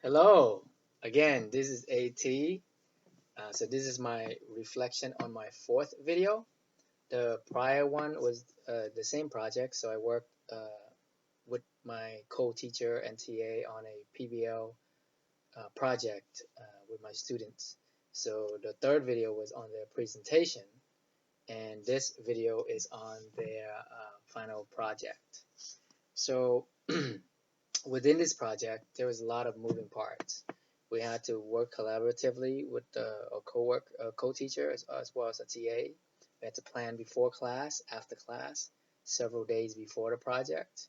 Hello again. This is AT. So this is my reflection on my fourth video. The prior one was the same project. So I worked with my co-teacher and TA on a PBL project with my students. So the third video was on their presentation, and this video is on their final project. So within this project, there was a lot of moving parts. We had to work collaboratively with a co-teacher as well as a TA. We had to plan before class, after class, several days before the project.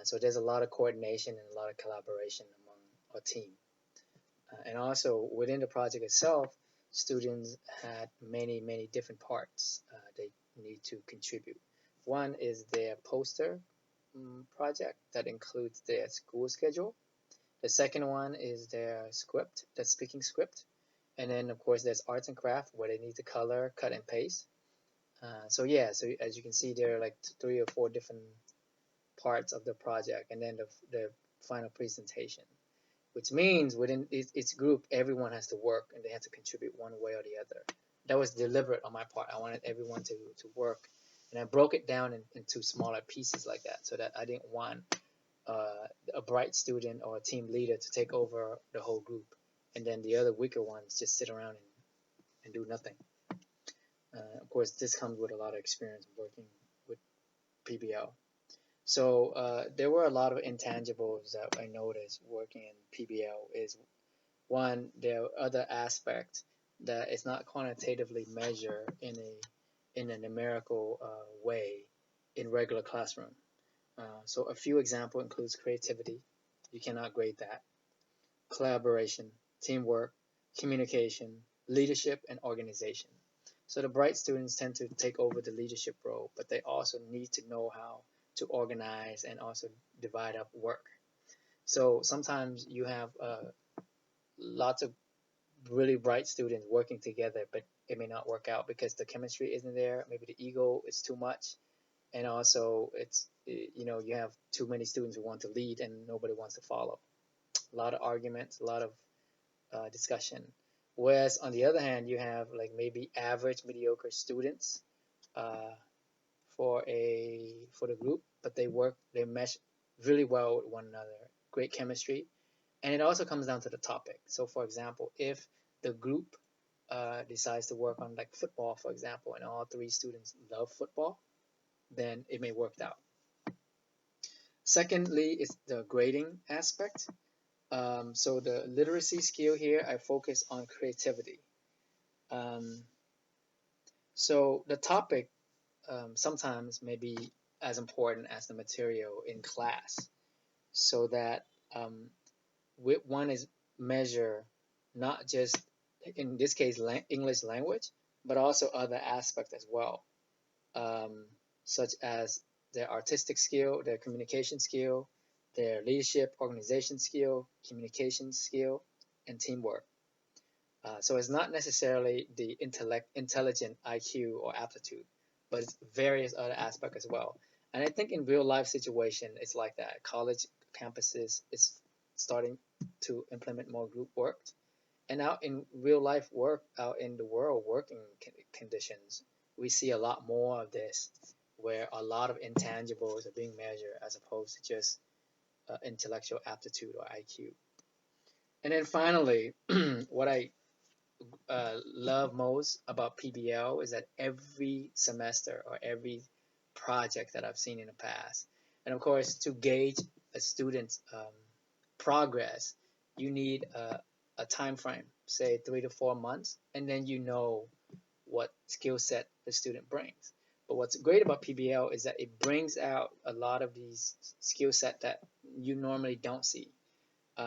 So there's a lot of coordination and a lot of collaboration among our team. And also within the project itself, students had many different parts they need to contribute. One is their poster project that includes their school schedule. The second one is their script, the speaking script. And then, of course, there's arts and craft where they need to color, cut, and paste. So as you can see, there are like three or four different parts of the project, and then the final presentation, which means within its group, everyone has to work and they have to contribute one way or the other. That was deliberate on my part. I wanted everyone to work, and I broke it down into smaller pieces like that, so that I didn't want a bright student or a team leader to take over the whole group, and then the other weaker ones just sit around and do nothing. Of course, this comes with a lot of experience working with PBL. So there were a lot of intangibles that I noticed working in PBL. Is one, there are other aspects that it's not quantitatively measured in a numerical way in regular classroom. So a few example includes creativity. You cannot grade that. Collaboration, teamwork, communication, leadership, and organization. So the bright students tend to take over the leadership role, but they also need to know how to organize and also divide up work. So sometimes you have lots of really bright students working together, but it may not work out because the chemistry isn't there. Maybe the ego is too much, and also you have too many students who want to lead and nobody wants to follow. A lot of arguments, a lot of discussion. Whereas on the other hand, you have like maybe average, mediocre students uh, for the group, but they mesh really well with one another. Great chemistry, and it also comes down to the topic. So, for example, if the group decides to work on like football, for example, and all three students love football, then it may work out. Secondly, is the grading aspect. So the literacy skill here, I focus on creativity. Um, so the topic sometimes may be as important as the material in class, so that um, one is measure not just in this case English language, but also other aspects as well, um, such as their artistic skill, their communication skill, their leadership, organization skill, communication skill, and teamwork. So it's not necessarily the intelligent IQ or aptitude, but it's various other aspects as well. And I think in real life situation, it's like that. College campuses is starting to implement more group work, and out in real life work, out in the world working conditions, we see a lot more of this, where a lot of intangibles are being measured as opposed to just intellectual aptitude or IQ. And then finally, what I love most about PBL is that every semester or every project that I've seen in the past, and of course, to gauge a student's progress, you need a time frame, say 3 to 4 months, and then you know what skill set the student brings. But what's great about PBL is that it brings out a lot of these skill set that you normally don't see.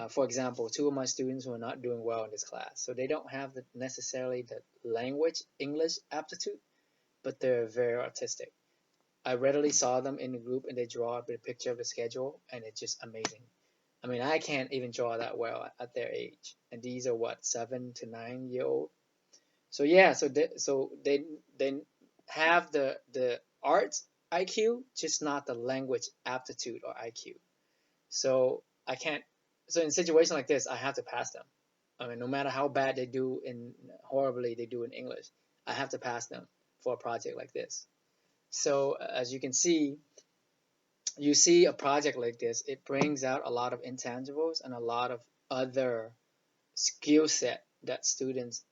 For example, two of my students who are not doing well in this class, so they don't have necessarily the language English aptitude, but they're very artistic. I readily saw them in the group and they draw up a picture of the schedule, and it's just amazing. I mean, I can't even draw that well at their age, and these are what, 7 to 9 year old. So yeah, so they have the arts IQ, just not the language aptitude or IQ. So I can't So in a situation like this, I have to pass them. I mean, no matter how bad they do in horribly they do in English, I have to pass them for a project like this. So as you can see, you see a project like this, it brings out a lot of intangibles and a lot of other skill set that students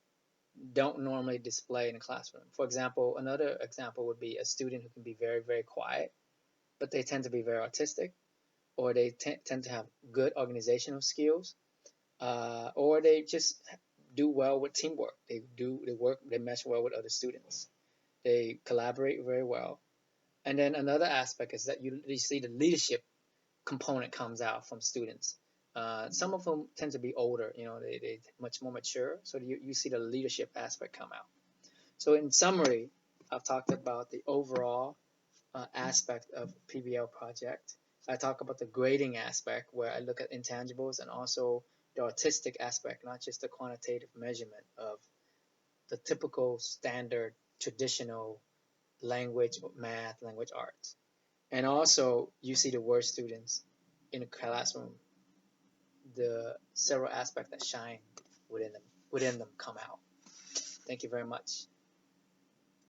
don't normally display in a classroom. For example, another example would be a student who can be very, very quiet, but they tend to be very artistic, or they tend to have good organizational skills, or they just do well with teamwork. They mesh well with other students. They collaborate very well. And then another aspect is that you see the leadership component comes out from students. Some of them tend to be older, they much more mature, so you see the leadership aspect come out. So in summary, I've talked about the overall aspect of PBL project. I talk about the grading aspect where I look at intangibles and also the artistic aspect, not just the quantitative measurement of the typical standard traditional language, math, language arts. And also you see the worst students in a classroom, the several aspects that shine within them come out. Thank you very much.